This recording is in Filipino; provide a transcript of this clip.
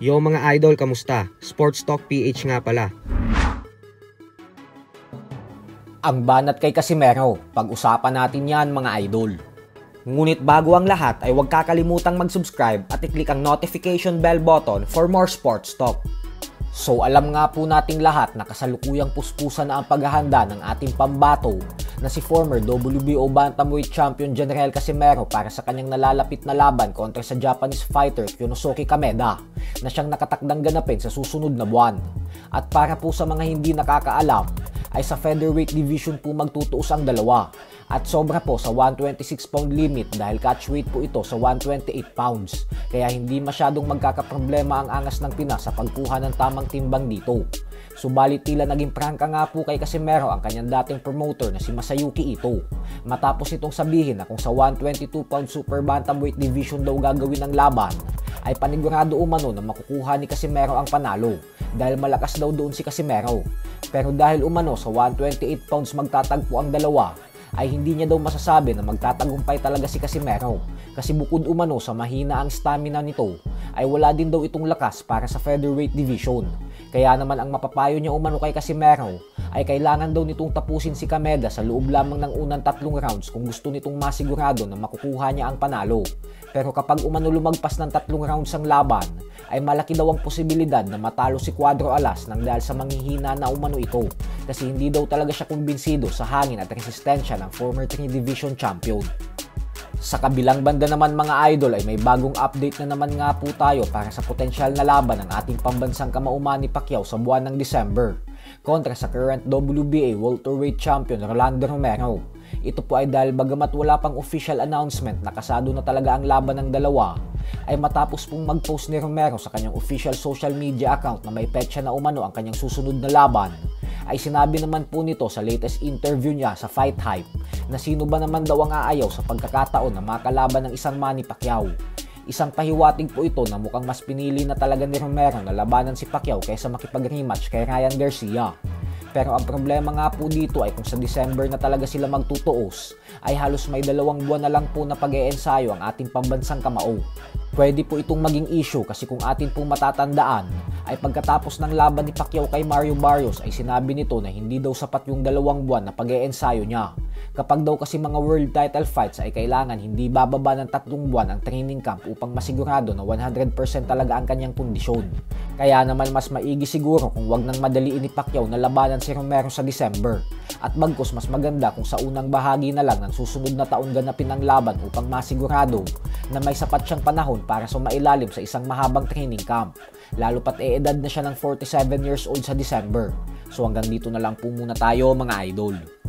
Yo mga idol, kamusta? Sports Talk PH nga pala. Ang banat kay Casimero, pag-usapan natin yan mga idol. Ngunit bago ang lahat ay huwag kakalimutang mag-subscribe at i-click ang notification bell button for more sports talk. So alam nga po nating lahat na kasalukuyang puspusan na ang paghahanda ng ating pambato na si former WBO Bantamweight Champion General Casimero para sa kanyang nalalapit na laban kontra sa Japanese fighter Yunosuke Kameda na siyang nakatakdang ganapin sa susunod na buwan. At para po sa mga hindi nakakaalam, ay sa featherweight division po magtutuos ang dalawa at sobra po sa 126 pound limit dahil catch weight po ito sa 128 pounds kaya hindi masyadong magkakaproblema ang angas ng Pinas sa pagkuha ng tamang timbang dito. Subalit tila naging prangka nga po kay Casimero ang kanyang dating promoter na si Masayuki Ito matapos itong sabihin na kung sa 122 pound super bantamweight division daw gagawin ang laban ay panigurado umano na makukuha ni Casimero ang panalo dahil malakas daw doon si Casimero. Pero dahil umano sa 128 pounds magtatagpo ang dalawa, ay hindi niya daw masasabi na magtatagumpay talaga si Casimero kasi bukod umano sa mahina ang stamina nito, ay wala din daw itong lakas para sa featherweight division. Kaya naman ang mapapayo niya umano kay Casimero ay kailangan daw nitong tapusin si Kameda sa loob lamang ng unang 3 rounds kung gusto nitong masigurado na makukuha niya ang panalo. Pero kapag umano lumagpas ng 3 rounds ang laban, ay malaki daw ang posibilidad na matalo si Cuadro Alas nang dahil sa manghihina na umano ito kasi hindi daw talaga siya kumbinsido sa hangin at resistensya ng former 3 division champion. Sa kabilang banda naman mga idol ay may bagong update na naman nga po tayo para sa potensyal na laban ng ating pambansang kamauman ni Pacquiao sa buwan ng December kontra sa current WBA welterweight champion Rolando Romero. Ito po ay dahil bagamat wala pang official announcement na kasado na talaga ang laban ng dalawa, ay matapos pong mag-post ni Romero sa kanyang official social media account na may petsa na umano ang kanyang susunod na laban, ay sinabi naman po nito sa latest interview niya sa Fight Hype na sino ba naman daw ang aayaw sa pagkakataon na makalaban ng isang Manny Pacquiao. Isang pahiwatig po ito na mukhang mas pinili na talaga ni Romero na labanan si Pacquiao kaysa makipag-rematch kay Ryan Garcia. Pero ang problema nga po dito ay kung sa December na talaga sila magtutuos, ay halos may 2 buwan na lang po na pag-e-ensayo ang ating pambansang kamao. Pwede po itong maging issue kasi kung atin pong matatandaan, ay pagkatapos ng laban ni Pacquiao kay Mario Barrios ay sinabi nito na hindi daw sapat yung 2 buwan na pag-e-ensayo niya. Kapag daw kasi mga world title fights ay kailangan hindi bababa ng 3 buwan ang training camp upang masigurado na 100% talaga ang kanyang kondisyon. Kaya naman mas maigi siguro kung wag nang madaliin ni Pacquiao na labanan si Romero sa December. At bagkus mas maganda kung sa unang bahagi na lang ng susunod na taon ganapin ang laban upang masigurado na may sapat siyang panahon para sumailalim sa isang mahabang training camp. Lalo pat edad na siya ng 47 years old sa December. So hanggang dito na lang po muna tayo mga idol.